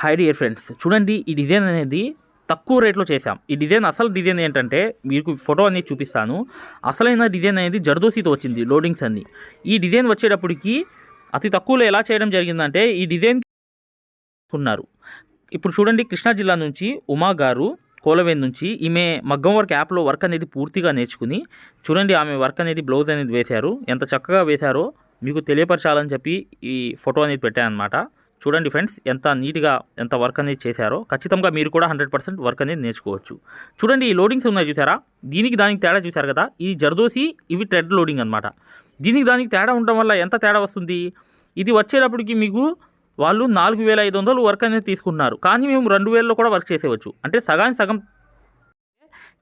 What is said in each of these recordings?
High dear friends, చూడండి ఈ design అనేది తక్కువ రేట్లో చేశాం. ఈ డిజైన్ అసలు డిజైన్ ఏంటంటే మీకు ఫోటో అనేది చూపిస్తాను. అసలైన డిజైన్ అనేది జర్దోసితో వచ్చింది లోడింగ్స్ అన్ని. ఈ డిజైన్ వచ్చేటప్పటికి అతి తక్కువలో ఎలా చేయడం జరిగిందంటే ఈ డిజైన్ ఉన్నారు. ఇప్పుడు చూడండి, కృష్ణా జిల్లా నుంచి ఉమా గారు కోలవేన్ నుంచి ఈమె మగ్గం వర్క్ యాప్లో వర్క్ అనేది పూర్తిగా నేర్చుకుని చూడండి ఆమె వర్క్ అనేది బ్లౌజ్ అనేది వేశారు. ఎంత చక్కగా వేశారో మీకు తెలియపరచాలని చెప్పి ఈ ఫోటో అనేది పెట్టానమాట. చూడండి ఫ్రెండ్స్, ఎంత నీట్గా ఎంత వర్క్ అనేది చేశారో. ఖచ్చితంగా మీరు కూడా 100% వర్క్ అనేది నేర్చుకోవచ్చు. చూడండి ఈ లోడింగ్స్ ఉన్నాయి చూసారా, దీనికి దానికి తేడా చూసారు కదా. ఈ జర్దోసి ఇవి థ్రెడ్ లోడింగ్ అనమాట. దీనికి దానికి తేడా ఉండడం వల్ల ఎంత తేడా వస్తుంది, ఇది వచ్చేటప్పటికి మీకు వాళ్ళు 4500 వర్క్ అనేది తీసుకుంటున్నారు, కానీ మేము 2000లో కూడా వర్క్ చేసేవచ్చు. అంటే సగానికి సగం.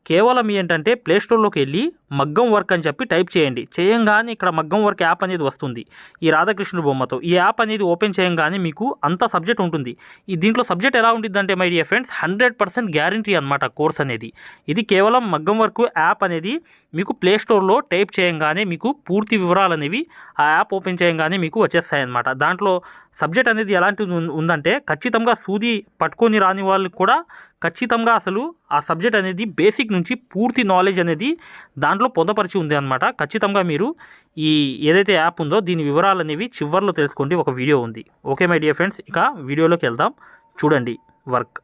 కేవలం ఏంటంటే ప్లేస్టోర్లోకి వెళ్ళి మగ్గం వర్క్ అని చెప్పి టైప్ చేయండి. చేయంగానే ఇక్కడ మగ్గం వర్క్ యాప్ అనేది వస్తుంది ఈ రాధాకృష్ణుడు బొమ్మతో. ఈ యాప్ అనేది ఓపెన్ చేయంగానే మీకు అంత సబ్జెక్ట్ ఉంటుంది. ఈ దీంట్లో సబ్జెక్ట్ ఎలా ఉంటుందంటే మై డియర్ ఫ్రెండ్స్ 100% గ్యారంటీ అనమాట కోర్స్ అనేది. ఇది కేవలం మగ్గం వర్క్ యాప్ అనేది మీకు ప్లేస్టోర్లో టైప్ చేయంగానే మీకు పూర్తి వివరాలు అనేవి ఆ యాప్ ఓపెన్ చేయంగానే మీకు వచ్చేస్తాయి అన్నమాట. దాంట్లో సబ్జెక్ట్ అనేది ఎలాంటిది ఉందంటే ఖచ్చితంగా సూది పట్టుకొని రాని వాళ్ళకి కూడా ఖచ్చితంగా అసలు ఆ సబ్జెక్ట్ అనేది బేసిక్ నుంచి పూర్తి నాలెడ్జ్ అనేది దాంట్లో పొందపరిచి ఉంది అనమాట. ఖచ్చితంగా మీరు ఈ ఏదైతే యాప్ ఉందో దీని వివరాలు అనేవి చివర్లో తెలుసుకోండి. ఒక వీడియో ఉంది. ఓకే మై డియర్ ఫ్రెండ్స్, ఇక వీడియోలోకి వెళ్దాం. చూడండి వర్క్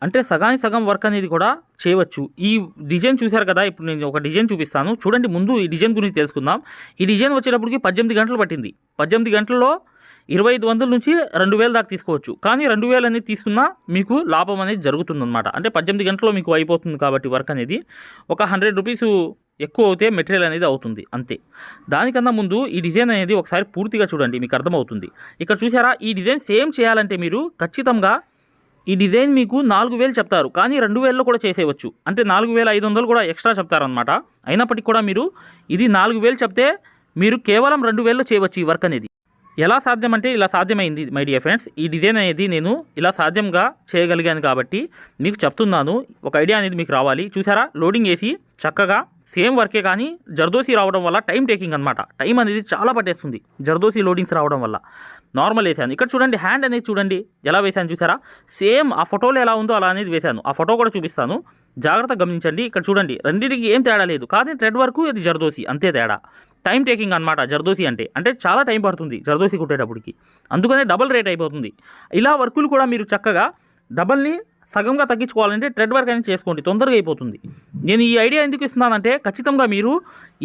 అంటే సగానికి సగం వర్క్ అనేది కూడా చేయవచ్చు. ఈ డిజైన్ చూశారు కదా, ఇప్పుడు నేను ఒక డిజైన్ చూపిస్తాను చూడండి. ముందు ఈ డిజైన్ గురించి తెలుసుకుందాం. ఈ డిజైన్ వచ్చేటప్పటికి 18 గంటలు పట్టింది. 18 గంటల్లో 2500 నుంచి 2000 దాకా తీసుకోవచ్చు. కానీ 2000 అనేది తీసుకున్నా మీకు లాభం అనేది జరుగుతుందన్నమాట. అంటే 18 గంటల్లో మీకు అయిపోతుంది కాబట్టి వర్క్ అనేది ఒక 100 రూపీస్ ఎక్కువ అవుతే మెటీరియల్ అనేది అవుతుంది అంతే. దానికన్నా ముందు ఈ డిజైన్ అనేది ఒకసారి పూర్తిగా చూడండి, మీకు అర్థమవుతుంది. ఇక్కడ చూసారా, ఈ డిజైన్ సేమ్ చేయాలంటే మీరు ఖచ్చితంగా ఈ డిజైన్ మీకు 4000 చెప్తారు, కానీ 2000లో కూడా చేసేయవచ్చు. అంటే 4500 కూడా ఎక్స్ట్రా చెప్తారనమాట. అయినప్పటికీ కూడా మీరు ఇది 4000 చెప్తే మీరు కేవలం 2000లో చేయవచ్చు ఈ వర్క్ అనేది. ఎలా సాధ్యమంటే ఇలా సాధ్యమైంది మై డియర్ ఫ్రెండ్స్. ఈ డిజైన్ అనేది నేను ఇలా సాధ్యంగా చేయగలిగాను కాబట్టి మీకు చెప్తున్నాను. ఒక ఐడియా అనేది మీకు రావాలి. చూసారా, లోడింగ్ వేసి చక్కగా సేమ్ వర్కే, కానీ జర్దోసి రావడం వల్ల టైం టేకింగ్ అనమాట. టైం అనేది చాలా పట్టేస్తుంది జర్దోసి లోడింగ్స్ రావడం వల్ల. నార్మల్ వేసాను. ఇక్కడ చూడండి, హ్యాండ్ అనేది చూడండి ఎలా వేసాను చూసారా. సేమ్ ఆ ఫోటోలో ఎలా ఉందో అలా అనేది వేశాను. ఆ ఫోటో కూడా చూపిస్తాను, జాగ్రత్తగా గమనించండి. ఇక్కడ చూడండి, రెండింటికి ఏం తేడా లేదు, కానీ థ్రెడ్ వర్క్ ఇది జర్దోసి అంతే తేడా. టైం టేకింగ్ అనమాట జర్దోసి అంటే చాలా టైం పడుతుంది జర్దోసి కుట్టేటప్పటికి, అందుకనే డబుల్ రేట్ అయిపోతుంది. ఇలా వర్కులు కూడా మీరు చక్కగా డబల్ని సగంగా తగ్గించుకోవాలంటే థ్రెడ్ వర్క్ అనేది చేసుకోండి, తొందరగా అయిపోతుంది. నేను ఈ ఐడియా ఎందుకు ఇస్తున్నానంటే ఖచ్చితంగా మీరు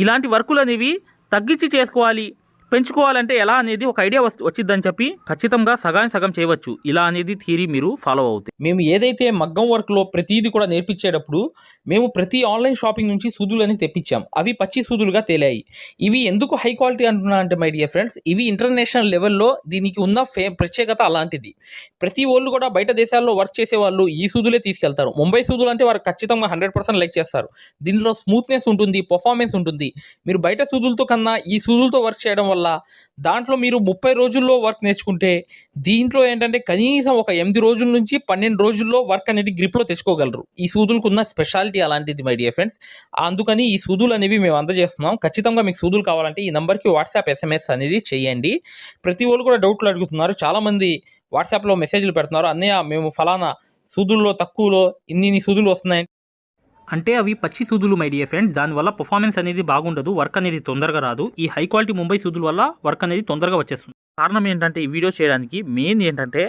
ఇలాంటి వర్కులు అనేవి తగ్గించి చేసుకోవాలి, పెంచుకోవాలంటే ఎలా అనేది ఒక ఐడియా వచ్చిద్దని చెప్పి ఖచ్చితంగా సగానికి సగం చేయవచ్చు. ఇలా అనేది థియరీ మీరు ఫాలో అవుతాయి. మేము ఏదైతే మగ్గం వర్క్లో ప్రతిదీ కూడా నేర్పించేటప్పుడు మేము ప్రతి ఆన్లైన్ షాపింగ్ నుంచి సూదులు అనేది తెప్పించాం. అవి పచ్చి సూదులుగా తేలాయి. ఇవి ఎందుకు హై క్వాలిటీ అంటున్నా అంటే మై డియర్ ఫ్రెండ్స్, ఇవి ఇంటర్నేషనల్ లెవెల్లో దీనికి ఉన్న ప్రత్యేకత అలాంటిది. ప్రతి వాళ్ళు కూడా బయట దేశాల్లో వర్క్ చేసే వాళ్ళు ఈ సూదులే తీసుకెళ్తారు. ముంబై సూదులు అంటే వారు ఖచ్చితంగా 100% లైక్ చేస్తారు. దీనిలో స్మూత్నెస్ ఉంటుంది, పర్ఫార్మెన్స్ ఉంటుంది. మీరు బయట సూదులతో కన్నా ఈ సూదులతో వర్క్ చేయడం వల్ల దాంట్లో మీరు 30 రోజుల్లో వర్క్ నేర్చుకుంటే దీంట్లో ఏంటంటే కనీసం ఒక 8 రోజుల నుంచి 12 రోజుల్లో వర్క్ అనేది గ్రిప్లో తెచ్చుకోగలరు. ఈ సూదులకు ఉన్న స్పెషాలిటీ అలాంటిది మై డియర్ ఫ్రెండ్స్. అందుకని ఈ సూదులు అనేవి మేము అందజేస్తున్నాం. ఖచ్చితంగా మీకు సూదులు కావాలంటే ఈ నెంబర్కి వాట్సాప్ SMS అనేది చేయండి. ప్రతి వాళ్ళు కూడా డౌట్లు అడుగుతున్నారు. చాలామంది వాట్సాప్లో మెసేజ్లు పెడుతున్నారు, అన్నయ్య మేము ఫలానా సూదుల్లో తక్కువలో ఇన్ని సూదులు వస్తున్నాయి అంటే అవి పచ్చి సూదులు మై డియర్ ఫ్రెండ్స్. దానివల్ల పర్ఫార్మెన్స్ అనేది బాగుండదు, వర్క్ అనేది తొందరగా రాదు. ఈ హై క్వాలిటీ ముంబై సూదుల వల్ల వర్క్ అనేది తొందరగా వచ్చేస్తుంది. కారణం ఏంటంటే ఈ వీడియో చేయడానికి మెయిన్ ఏంటంటే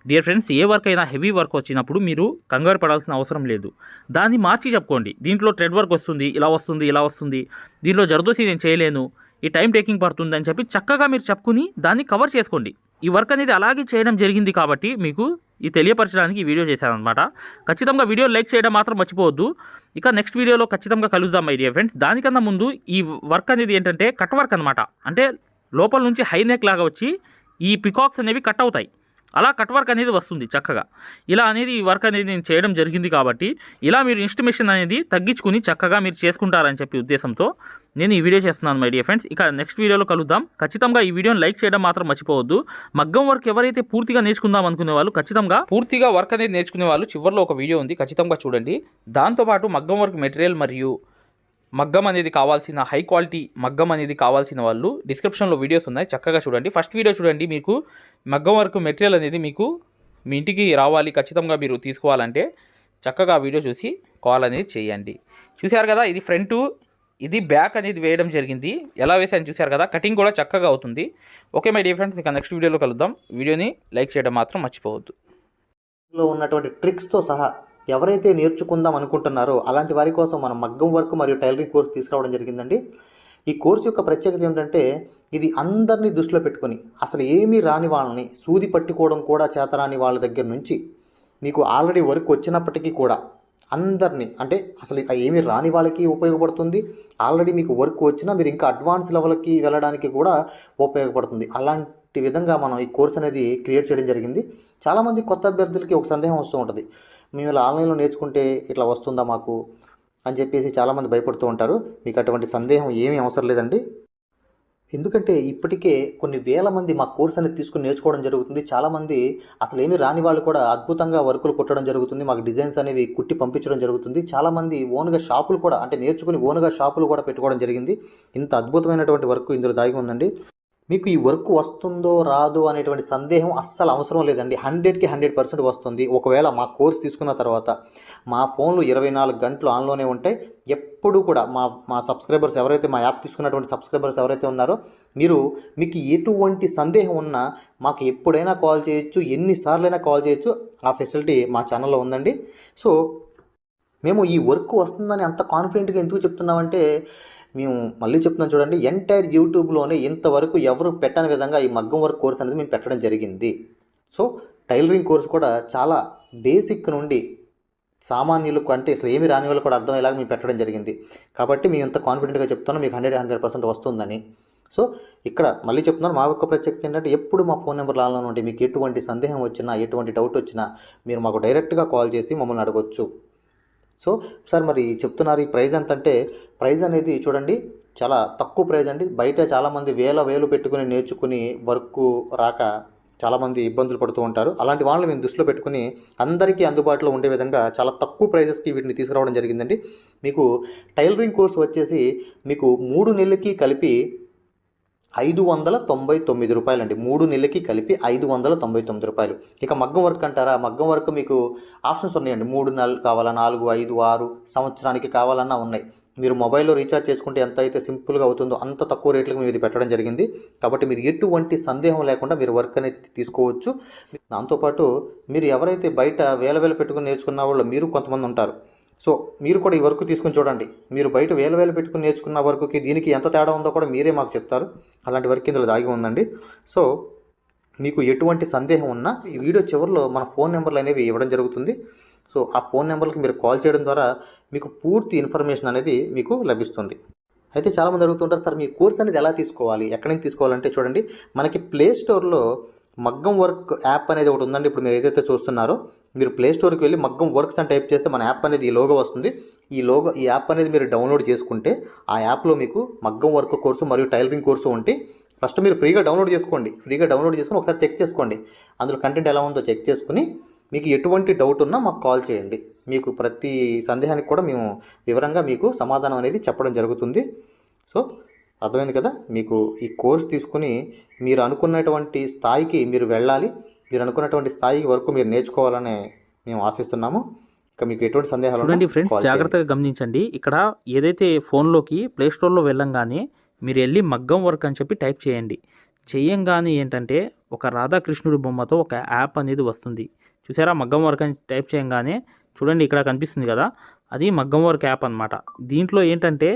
డియర్ ఫ్రెండ్స్, ఏ వర్క్ అయినా హెవీ వర్క్ వచ్చినప్పుడు మీరు కంగారు పడాల్సిన అవసరం లేదు. దాన్ని మార్చి చెప్పుకోండి. దీంట్లో థ్రెడ్ వర్క్ వస్తుంది, ఇలా వస్తుంది, ఇలా వస్తుంది, దీంట్లో జర్దోసి నేను చేయలేను, ఈ టైం టేకింగ్ పడుతుంది అని చెప్పి చక్కగా మీరు చెప్పుకుని దాన్ని కవర్ చేసుకోండి. ఈ వర్క్ అనేది అలాగే చేయడం జరిగింది కాబట్టి మీకు ఈ తెలియపరచడానికి ఈ వీడియో చేశానమాట. ఖచ్చితంగా వీడియో లైక్ చేయడం మాత్రం మర్చిపోవద్దు. ఇక నెక్స్ట్ వీడియోలో ఖచ్చితంగా కలుద్దాం మై డియర్ ఫ్రెండ్స్. దానికన్నా ముందు ఈ వర్క్ అనేది ఏంటంటే కట్ వర్క్ అనమాట. అంటే లోపల నుంచి హై నెక్ లాగా వచ్చి ఈ పికాక్స్ అనేవి కట్ అవుతాయి. అలా కట్ వర్క్ అనేది వస్తుంది చక్కగా. ఇలా అనేది ఈ వర్క్ అనేది నేను చేయడం జరిగింది కాబట్టి ఇలా మీరు ఇన్స్టిమేషన్ అనేది తగ్గించుకుని చక్కగా మీరు చేసుకుంటారని చెప్పి ఉద్దేశంతో నేను ఈ వీడియో చేస్తున్నాను మై డియర్ ఫ్రెండ్స్. ఇక నెక్స్ట్ వీడియోలో కలుద్దాం. ఖచ్చితంగా ఈ వీడియోని లైక్ చేయడం మాత్రం మర్చిపోవద్దు. మగ్గం వర్క్ ఎవరైతే పూర్తిగా నేర్చుకుందాం అనుకునే వాళ్ళు ఖచ్చితంగా పూర్తిగా వర్క్ అనేది నేర్చుకునే వాళ్ళు చివరిలో ఒక వీడియో ఉంది, ఖచ్చితంగా చూడండి. దాంతోపాటు మగ్గం వర్క్ మెటీరియల్ మరియు మగ్గం అనేది కావాల్సిన హై క్వాలిటీ మగ్గం అనేది కావాల్సిన వాళ్ళు డిస్క్రిప్షన్లో వీడియోస్ ఉన్నాయి, చక్కగా చూడండి. ఫస్ట్ వీడియో చూడండి, మీకు మగ్గం వర్క్ మెటీరియల్ అనేది మీకు మీ ఇంటికి రావాలి ఖచ్చితంగా మీరు తీసుకోవాలంటే చక్కగా ఆ వీడియో చూసి కాల్ అనేది చేయండి. చూశారు కదా, ఇది ఫ్రంట్, ఇది బ్యాక్ అనేది వేయడం జరిగింది. ఎలా వేసాను చూశారు కదా, కటింగ్ కూడా చక్కగా అవుతుంది. ఓకే మై డియర్ ఫ్రెండ్స్, ఇంకా నెక్స్ట్ వీడియోలో కలుద్దాం. వీడియోని లైక్ చేయడం మాత్రం మర్చిపోవద్దు. లో ఉన్నటువంటి ట్రిక్స్తో సహా ఎవరైతే నేర్చుకుందాం అనుకుంటున్నారో అలాంటి వారి కోసం మనం మగ్గం వర్క్ మరియు టైలరింగ్ కోర్స్ తీసుకురావడం జరిగిందండి. ఈ కోర్సు యొక్క ప్రత్యేకత ఏమిటంటే ఇది అందరినీ దృష్టిలో పెట్టుకొని అసలు ఏమీ రాని వాళ్ళని సూది పట్టుకోవడం కూడా చేతరాని వాళ్ళ దగ్గర నుంచి మీకు ఆల్రెడీ వర్క్ వచ్చినప్పటికీ కూడా అందరినీ, అంటే అసలు ఏమీ రాని వాళ్ళకి ఉపయోగపడుతుంది. ఆల్రెడీ మీకు వర్క్ వచ్చినా మీరు ఇంకా అడ్వాన్స్ లెవెల్కి వెళ్ళడానికి కూడా ఉపయోగపడుతుంది. అలాంటి విధంగా మనం ఈ కోర్స్ అనేది క్రియేట్ చేయడం జరిగింది. చాలామంది కొత్త అభ్యర్థులకి ఒక సందేహం వస్తూ ఉంటుంది, మేము ఇలా ఆన్లైన్లో నేర్చుకుంటే ఇట్లా వస్తుందా మాకు అని చెప్పేసి చాలామంది భయపడుతూ ఉంటారు. మీకు అటువంటి సందేహం ఏమీ అవసరం లేదండి. ఎందుకంటే ఇప్పటికే కొన్ని వేల మంది మా కోర్స్ అనేది తీసుకుని నేర్చుకోవడం జరుగుతుంది. చాలామంది అసలు ఏమీ రాని వాళ్ళు కూడా అద్భుతంగా వర్కులు కుట్టడం జరుగుతుంది. మాకు డిజైన్స్ అనేవి కుట్టి పంపించడం జరుగుతుంది. చాలామంది ఓన్గా షాపులు కూడా, అంటే నేర్చుకుని ఓన్గా షాపులు కూడా పెట్టుకోవడం జరిగింది. ఇంత అద్భుతమైనటువంటి వర్క్ ఇందులో దాగి ఉందండి. మీకు ఈ వర్క్ వస్తుందో రాదో అనేటువంటి సందేహం అస్సలు అవసరం లేదండి. 100కి 100% వస్తుంది. ఒకవేళ మా కోర్స్ తీసుకున్న తర్వాత మా ఫోన్లు 24 గంటలు ఆన్లోనే ఉంటాయి. ఎప్పుడు కూడా మా సబ్స్క్రైబర్స్ ఎవరైతే, మా యాప్ తీసుకున్నటువంటి సబ్స్క్రైబర్స్ ఎవరైతే ఉన్నారో మీకు ఎటువంటి సందేహం ఉన్నా మాకు ఎప్పుడైనా కాల్ చేయొచ్చు, ఎన్నిసార్లైనా కాల్ చేయొచ్చు. ఆ ఫెసిలిటీ మా ఛానల్లో ఉందండి. సో మేము ఈ వర్క్ వస్తుందని అంత కాన్ఫిడెంట్గా ఎందుకు చెప్తున్నామంటే, మేము మళ్ళీ చెప్తున్నాం చూడండి, ఎంటైర్ యూట్యూబ్లోనే ఇంతవరకు ఎవరు పెట్టని విధంగా ఈ మగ్గం వర్క్ కోర్స్ అనేది మేము పెట్టడం జరిగింది. సో టైలరింగ్ కోర్స్ కూడా చాలా బేసిక్ నుండి సామాన్యులకు, అంటే అసలు ఏమి రాని వాళ్ళు కూడా అర్థమయ్యేలాగా మేము పెట్టడం జరిగింది. కాబట్టి మేము ఇంత కాన్ఫిడెంట్గా చెప్తున్నాం మీకు 100% వస్తుందని. సో ఇక్కడ మళ్ళీ చెప్తున్నాను, మా యొక్క ప్రత్యేకత ఏంటంటే ఎప్పుడు మా ఫోన్ నెంబర్లు ఆన్లో ఉంటాయి. మీకు ఎటువంటి సందేహం వచ్చినా, ఎటువంటి డౌట్ వచ్చినా మీరు మాకు డైరెక్ట్గా కాల్ చేసి మమ్మల్ని అడగొచ్చు. సో సార్ మరి చెప్తున్నారు ఈ ప్రైస్ ఎంత అంటే, ప్రైస్ అనేది చూడండి చాలా తక్కువ ప్రైస్ అండి. బయట చాలామంది వేలు పెట్టుకుని నేర్చుకుని వర్క్ రాక చాలామంది ఇబ్బందులు పడుతూ ఉంటారు. అలాంటి వాళ్ళని మేము దృష్టిలో పెట్టుకుని అందరికీ అందుబాటులో ఉండే విధంగా చాలా తక్కువ ప్రైజెస్కి వీటిని తీసుకురావడం జరిగిందండి. మీకు టైలరింగ్ కోర్స్ వచ్చేసి మీకు 3 నెలలకి కలిపి 599 రూపాయలండి. 3 నెలలకి కలిపి 599 రూపాయలు. ఇక మగ్గం వర్క్ అంటారా, మగ్గం వర్క్ మీకు ఆప్షన్స్ ఉన్నాయండి. 3 నెలలు కావాలా, 4, 5, 6 సంవత్సరానికి కావాలన్నా ఉన్నాయి. మీరు మొబైల్లో రీఛార్జ్ చేసుకుంటే ఎంత అయితే సింపుల్గా అవుతుందో అంత తక్కువ రేట్లకు మేము ఇది పెట్టడం జరిగింది. కాబట్టి మీరు ఎటువంటి సందేహం లేకుండా మీరు వర్క్ అనేది తీసుకోవచ్చు. దాంతోపాటు మీరు ఎవరైతే బయట వేల పెట్టుకుని నేర్చుకున్న వాళ్ళు మీరు కొంతమంది ఉంటారు. సో మీరు కూడా ఈ వర్క్ తీసుకుని చూడండి. మీరు బయట వేల పెట్టుకుని నేర్చుకున్న వర్క్కి దీనికి ఎంత తేడా ఉందో కూడా మీరే మాకు చెప్తారు. అలాంటి వర్క్ ఇందులో దాగి ఉందండి. సో మీకు ఎటువంటి సందేహం ఉన్నా ఈ వీడియో చివరిలో మన ఫోన్ నెంబర్లు అనేవి ఇవ్వడం జరుగుతుంది. సో ఆ ఫోన్ నెంబర్కి మీరు కాల్ చేయడం ద్వారా మీకు పూర్తి ఇన్ఫర్మేషన్ అనేది మీకు లభిస్తుంది. అయితే చాలామంది అడుగుతుంటారు, సార్ మీ కోర్స్ అనేది ఎలా తీసుకోవాలి, ఎక్కడి నుంచి తీసుకోవాలంటే చూడండి, మనకి ప్లే స్టోర్లో మగ్గం వర్క్ యాప్ అనేది ఒకటి ఉందండి. ఇప్పుడు మీరు ఏదైతే చూస్తున్నారో మీరు ప్లే స్టోర్కి వెళ్ళి మగ్గం వర్క్స్ అని టైప్ చేస్తే మన యాప్ అనేది ఈ లోగో వస్తుంది. ఈ యాప్ అనేది మీరు డౌన్లోడ్ చేసుకుంటే ఆ యాప్లో మీకు మగ్గం వర్క్ కోర్సు మరియు టైలరింగ్ కోర్సు ఉంటే ఫస్ట్ మీరు ఫ్రీగా డౌన్లోడ్ చేసుకోండి. ఫ్రీగా డౌన్లోడ్ చేసుకుని ఒకసారి చెక్ చేసుకోండి. అందులో కంటెంట్ ఎలా ఉందో చెక్ చేసుకుని మీకు ఎటువంటి డౌట్ ఉన్నా మాకు కాల్ చేయండి. మీకు ప్రతి సందేహానికి కూడా మేము వివరంగా మీకు సమాధానం అనేది చెప్పడం జరుగుతుంది. సో అర్థమైంది కదా, మీకు ఈ కోర్స్ తీసుకుని మీరు అనుకున్నటువంటి స్థాయికి మీరు వెళ్ళాలి. మీరు అనుకున్నటువంటి స్థాయి వరకు మీరు నేర్చుకోవాలని మేము ఆశిస్తున్నాము. ఇక మీకు ఎటువంటి సందేహాలు చూడండి ఫ్రెండ్స్, జాగ్రత్తగా గమనించండి. ఇక్కడ ఏదైతే ఫోన్లోకి ప్లే స్టోర్లో వెళ్ళంగానే మీరు వెళ్ళి మగ్గం వర్క్ అని చెప్పి టైప్ చేయండి. చేయంగానే ఏంటంటే ఒక రాధాకృష్ణుడి బొమ్మతో ఒక యాప్ అనేది వస్తుంది. చూసారా, మగ్గం వర్క్ అని టైప్ చేయంగానే చూడండి ఇక్కడ కనిపిస్తుంది కదా, అది మగ్గం వర్క్ యాప్ అనమాట. దీంట్లో ఏంటంటే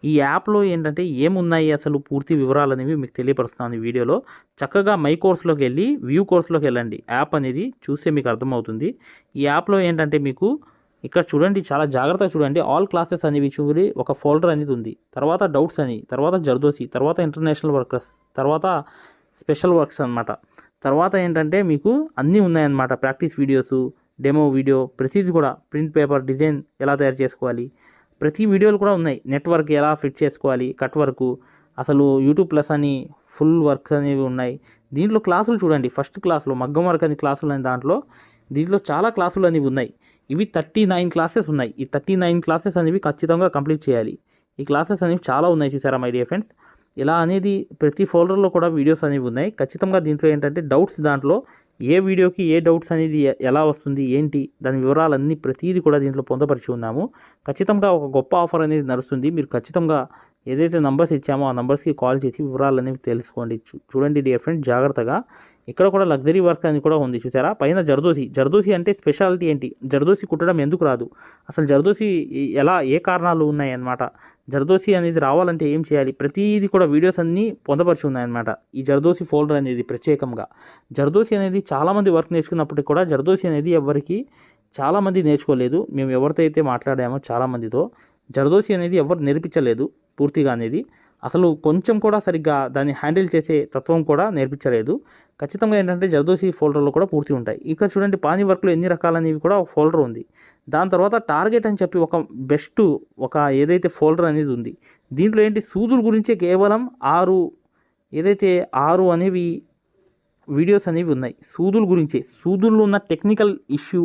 ఈ యాప్లో ఏంటంటే ఏమున్నాయి అసలు పూర్తి వివరాలు అనేవి మీకు తెలియపరుస్తాను ఈ వీడియోలో. చక్కగా మై కోర్స్లోకి వెళ్ళి వ్యూ కోర్స్లోకి వెళ్ళండి. యాప్ అనేది చూస్తే మీకు అర్థమవుతుంది. ఈ యాప్లో ఏంటంటే మీకు ఇక్కడ చూడండి, చాలా జాగ్రత్తగా చూడండి. ఆల్ క్లాసెస్ అనేవి చూడి ఒక ఫోల్డర్ అనేది ఉంది. తర్వాత డౌట్స్ అని, తర్వాత జర్దోసి, తర్వాత ఇంటర్నేషనల్ వర్కర్స్, తర్వాత స్పెషల్ వర్క్స్ అనమాట. తర్వాత ఏంటంటే మీకు అన్నీ ఉన్నాయన్నమాట. ప్రాక్టీస్ వీడియోసు, డెమో వీడియో, ప్రతిదీ కూడా ప్రింట్ పేపర్ డిజైన్ ఎలా తయారు చేసుకోవాలి, ప్రతి వీడియోలు కూడా ఉన్నాయి. నెట్వర్క్ ఎలా ఫిట్ చేసుకోవాలి, కట్ వర్క్, అసలు యూట్యూబ్ ప్లస్ అని ఫుల్ వర్క్స్ అనేవి ఉన్నాయి. దీంట్లో క్లాసులు చూడండి, ఫస్ట్ క్లాస్లో మగ్గం వర్క్ అని క్లాసులు అని దీంట్లో చాలా క్లాసులు అనేవి ఉన్నాయి. ఇవి 39 క్లాసెస్ ఉన్నాయి. ఈ 39 క్లాసెస్ అనేవి ఖచ్చితంగా కంప్లీట్ చేయాలి. ఈ క్లాసెస్ అనేవి చాలా ఉన్నాయి, చూసారా మై డియర్ ఫ్రెండ్స్. ఇలా అనేది ప్రతి ఫోల్డర్లో కూడా వీడియోస్ అనేవి ఉన్నాయి. ఖచ్చితంగా దీంట్లో ఏంటంటే డౌట్స్ దాంట్లో ఏ వీడియోకి ఏ డౌట్స్ అనేది ఎలా వస్తుంది ఏంటి దాని వివరాలన్నీ ప్రతిదీ కూడా దీంట్లో పొందపరిచి ఉన్నాము. ఖచ్చితంగా ఒక గొప్ప ఆఫర్ అనేది నడుస్తుంది. మీరు ఖచ్చితంగా ఏదైతే నంబర్స్ ఇచ్చామో ఆ నంబర్స్కి కాల్ చేసి వివరాలు అనేవి తెలుసుకోండి. చూడండి డియర్ ఫ్రెండ్స్ జాగ్రత్తగా. ఇక్కడ కూడా లగ్జరీ వర్క్ అని కూడా ఉంది చూసారా. పైన జర్దోసి అంటే స్పెషాలిటీ ఏంటి, జర్దోసి కుట్టడం ఎందుకు రాదు, అసలు జర్దోసి ఎలా ఏ కారణాలు ఉన్నాయి అన్నమాట, జర్దోసి అనేది రావాలంటే ఏం చేయాలి, ప్రతిదీ కూడా వీడియోస్ అన్నీ పొందపరిచి ఉన్నాయన్నమాట ఈ జర్దోసి ఫోల్డర్ అనేది ప్రత్యేకంగా. జర్దోసి అనేది చాలామంది వర్క్ నేర్చుకున్నప్పటికీ కూడా జర్దోసి అనేది ఎవరికి చాలామంది నేర్చుకోలేదు. మేము ఎవరితో అయితే మాట్లాడామో చాలామందితో జర్దోసి అనేది ఎవరు నేర్పించలేదు పూర్తిగా అనేది. అసలు కొంచెం కూడా సరిగ్గా దాన్ని హ్యాండిల్ చేసే తత్వం కూడా నేర్పించలేదు. ఖచ్చితంగా ఏంటంటే జర్దోసి ఫోల్డర్లో కూడా పూర్తి ఉంటాయి. ఇక్కడ చూడండి పానీ వర్క్లో ఎన్ని రకాలనేవి కూడా ఒక ఫోల్డర్ ఉంది. దాని తర్వాత టార్గెట్ అని చెప్పి ఒక బెస్ట్ ఒక ఏదైతే ఫోల్డర్ అనేది ఉంది. దీంట్లో ఏంటి సూదుల గురించే కేవలం 6 అనేవి వీడియోస్ అనేవి ఉన్నాయి. సూదుల గురించే, సూదుల్లో ఉన్న టెక్నికల్ ఇష్యూ,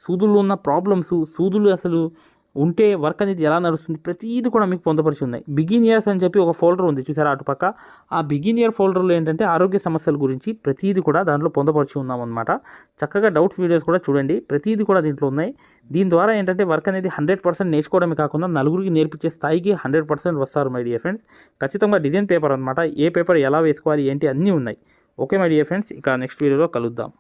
సూదుల్లో ఉన్న ప్రాబ్లమ్స్, సూదులు అసలు ఉంటే వర్క్ అనేది ఎలా నడుస్తుంది ప్రతిదీ కూడా మీకు పొందపరిచి ఉన్నాయి. బిగినియర్స్ అని చెప్పి ఒక ఫోల్డర్ ఉంది చూసారా అటుపక్క. ఆ బిగినియర్ ఫోల్డర్లో ఏంటంటే ఆరోగ్య సమస్యల గురించి ప్రతిదీ కూడా దాంట్లో పొందపరిచి ఉన్నామన్నమాట. చక్కగా డౌట్స్ వీడియోస్ కూడా చూడండి, ప్రతిదీ కూడా దీంట్లో ఉన్నాయి. దీని ద్వారా ఏంటంటే వర్క్ అనేది 100% నేర్చుకోవడమే కాకుండా నలుగురికి నేర్పించే స్థాయికి 100% వస్తారు మై డియర్ ఫ్రెండ్స్. ఖచ్చితంగా డిజైన్ పేపర్ అనమాట, ఏ పేపర్ ఎలా వేసుకోవాలి ఏంటి అన్నీ ఉన్నాయి. ఓకే మై డియర్ ఫ్రెండ్స్, ఇక నెక్స్ట్ వీడియోలో కలుద్దాం.